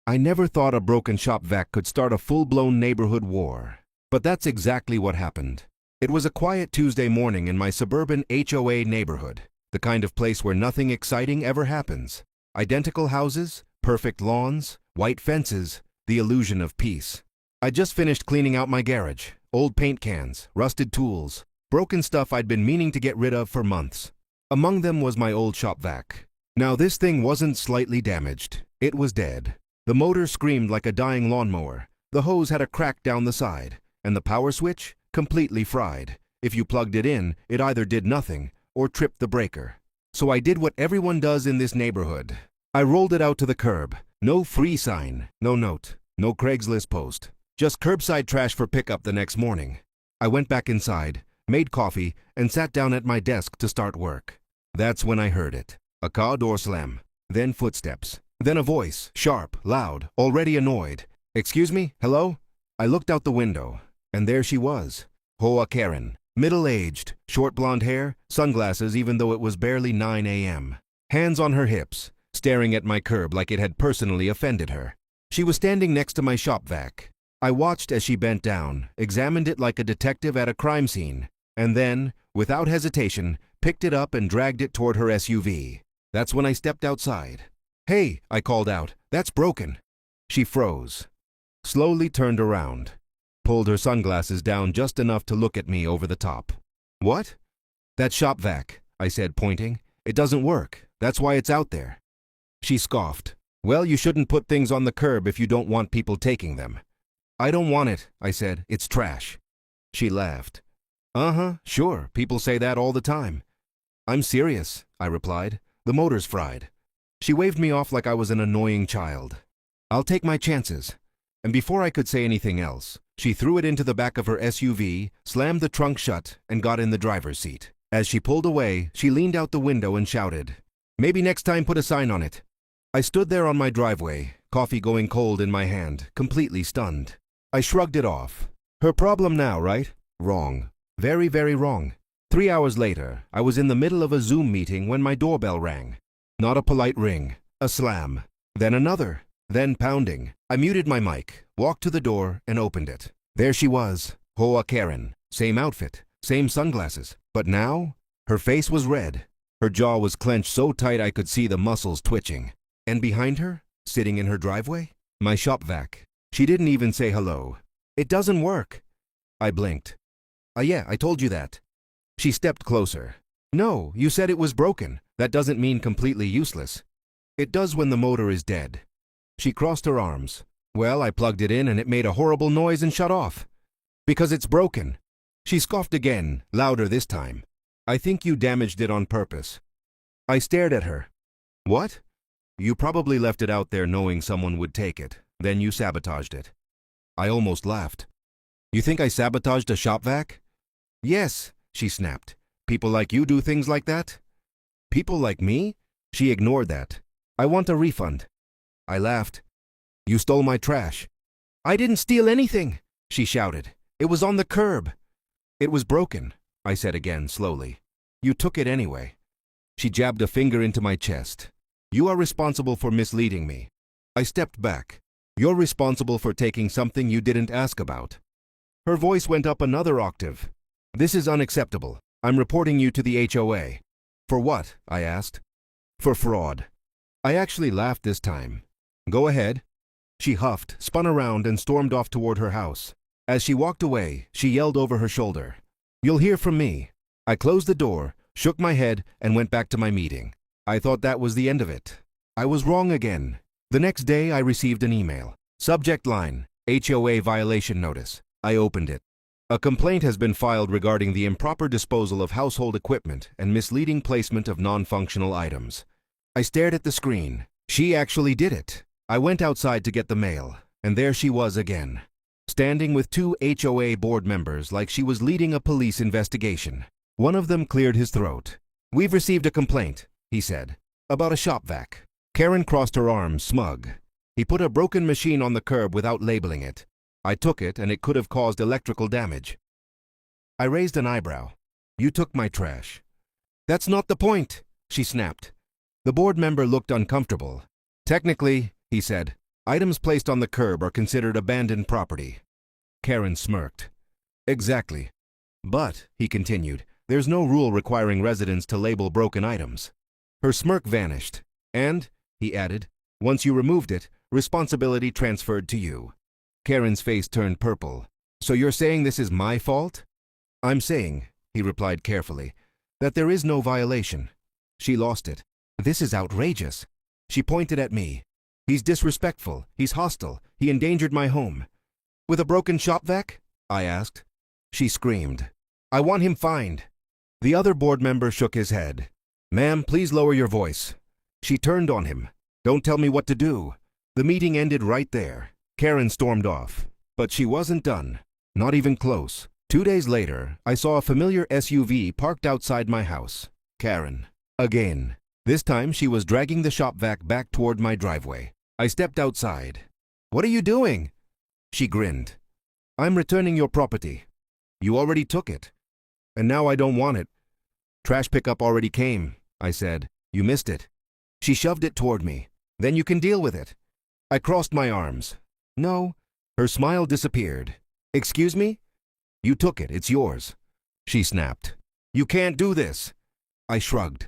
I never thought a broken shop vac could start a full-blown neighborhood war. But that's exactly what happened. It was a quiet Tuesday morning in my suburban HOA neighborhood, the kind of place where nothing exciting ever happens. Identical houses, perfect lawns, white fences, the illusion of peace. I just finished cleaning out my garage. Old paint cans, rusted tools, broken stuff I'd been meaning to get rid of for months. Among them was my old shop vac. Now this thing wasn't slightly damaged. It was dead. The motor screamed like a dying lawnmower. The hose had a crack down the side, and the power switch completely fried. If you plugged it in, it either did nothing or tripped the breaker. So I did what everyone does in this neighborhood. I rolled it out to the curb. No free sign, no note, no Craigslist post. Just curbside trash for pickup the next morning. I went back inside, made coffee, and sat down at my desk to start work. That's when I heard it. A car door slam, then footsteps, then a voice, sharp, loud, already annoyed. "Excuse me? Hello?" I looked out the window, and there she was. HOA Karen. Middle-aged, short blonde hair, sunglasses even though it was barely 9 a.m. Hands on her hips, staring at my curb like it had personally offended her. She was standing next to my shop vac. I watched as she bent down, examined it like a detective at a crime scene, and then, without hesitation, picked it up and dragged it toward her SUV. That's when I stepped outside. "Hey," I called out, "that's broken." She froze, slowly turned around, pulled her sunglasses down just enough to look at me over the top. "What?" "That shop vac," I said, pointing. "It doesn't work. That's why it's out there." She scoffed. "Well, you shouldn't put things on the curb if you don't want people taking them." "I don't want it," I said. "It's trash." She laughed. "Uh-huh, sure, people say that all the time." "I'm serious," I replied. "The motor's fried." She waved me off like I was an annoying child. "I'll take my chances." And before I could say anything else, she threw it into the back of her SUV, slammed the trunk shut, and got in the driver's seat. As she pulled away, she leaned out the window and shouted, "Maybe next time put a sign on it." I stood there on my driveway, coffee going cold in my hand, completely stunned. I shrugged it off. Her problem now, right? Wrong. Very, very wrong. 3 hours later, I was in the middle of a Zoom meeting when my doorbell rang. Not a polite ring, a slam. Then another, then pounding. I muted my mic, walked to the door, and opened it. There she was, HOA Karen. Same outfit, same sunglasses. But now, her face was red. Her jaw was clenched so tight I could see the muscles twitching. And behind her, sitting in her driveway, my shop vac. She didn't even say hello. "It doesn't work." I blinked. Yeah, I told you that." She stepped closer. "No, you said it was broken. That doesn't mean completely useless." "It does when the motor is dead." She crossed her arms. "Well, I plugged it in and it made a horrible noise and shut off." "Because it's broken." She scoffed again, louder this time. "I think you damaged it on purpose." I stared at her. "What?" "You probably left it out there knowing someone would take it. Then you sabotaged it." I almost laughed. "You think I sabotaged a shop vac?" "Yes," she snapped. "People like you do things like that?" "People like me?" She ignored that. "I want a refund." I laughed. "You stole my trash." "I didn't steal anything," she shouted. "It was on the curb." "It was broken," I said again, slowly. "You took it anyway." She jabbed a finger into my chest. "You are responsible for misleading me." I stepped back. "You're responsible for taking something you didn't ask about." Her voice went up another octave. "This is unacceptable. I'm reporting you to the HOA." "For what?" I asked. "For fraud." I actually laughed this time. "Go ahead." She huffed, spun around, and stormed off toward her house. As she walked away, she yelled over her shoulder, "You'll hear from me." I closed the door, shook my head, and went back to my meeting. I thought that was the end of it. I was wrong again. The next day, I received an email. Subject line, HOA violation notice. I opened it. "A complaint has been filed regarding the improper disposal of household equipment and misleading placement of non-functional items." I stared at the screen. She actually did it. I went outside to get the mail, and there she was again, standing with 2 HOA board members like she was leading a police investigation. One of them cleared his throat. "We've received a complaint," he said, "about a shop vac." Karen crossed her arms, smug. "He put a broken machine on the curb without labeling it. I took it and it could have caused electrical damage." I raised an eyebrow. "You took my trash." "That's not the point," she snapped. The board member looked uncomfortable. "Technically," he said, Items placed on the curb are considered abandoned property. Karen smirked. Exactly. But, he continued, there's no rule requiring residents to label broken items. Her smirk vanished. And, he added, once you removed it, responsibility transferred to you. Karen's face turned purple. So you're saying this is my fault? I'm saying, he replied carefully, that there is no violation. She lost it. This is outrageous. She pointed at me. He's disrespectful. He's hostile. He endangered my home. With a broken shop vac? I asked. She screamed. I want him fined. The other board member shook his head. Ma'am, please lower your voice. She turned on him. Don't tell me what to do. The meeting ended right there. Karen stormed off. But she wasn't done. Not even close. 2 days later, I saw a familiar SUV parked outside my house. Karen. Again. This time she was dragging the shop vac back toward my driveway. I stepped outside. What are you doing? She grinned. I'm returning your property. You already took it. And now I don't want it. Trash pickup already came, I said. You missed it. She shoved it toward me. Then you can deal with it. I crossed my arms. No. Her smile disappeared. Excuse me? You took it. It's yours. She snapped. You can't do this. I shrugged.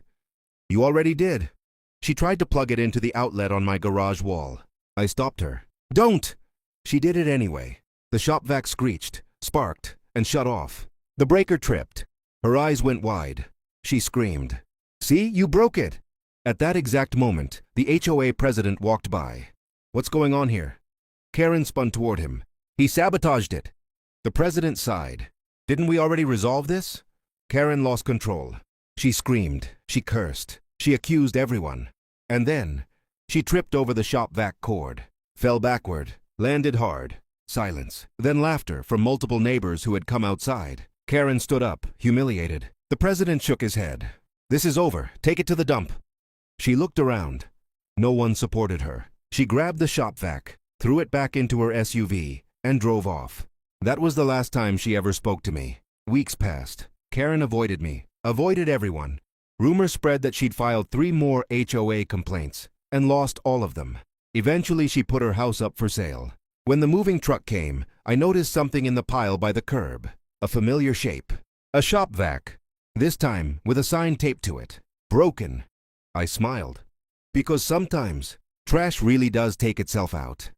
You already did. She tried to plug it into the outlet on my garage wall. I stopped her. Don't! She did it anyway. The shop vac screeched, sparked, and shut off. The breaker tripped. Her eyes went wide. She screamed. See, you broke it. At that exact moment, the HOA president walked by. What's going on here? Karen spun toward him. He sabotaged it. The president sighed. Didn't we already resolve this? Karen lost control. She screamed. She cursed. She accused everyone. And then, she tripped over the shop vac cord, fell backward, landed hard. Silence. Then laughter from multiple neighbors who had come outside. Karen stood up, humiliated. The president shook his head. This is over. Take it to the dump. She looked around. No one supported her. She grabbed the shop vac, threw it back into her SUV, and drove off. That was the last time she ever spoke to me. Weeks passed. Karen avoided me, avoided everyone. Rumors spread that she'd filed 3 more HOA complaints and lost all of them. Eventually, she put her house up for sale. When the moving truck came, I noticed something in the pile by the curb. A familiar shape. A shop vac. This time, with a sign taped to it. Broken. I smiled. Because sometimes, trash really does take itself out.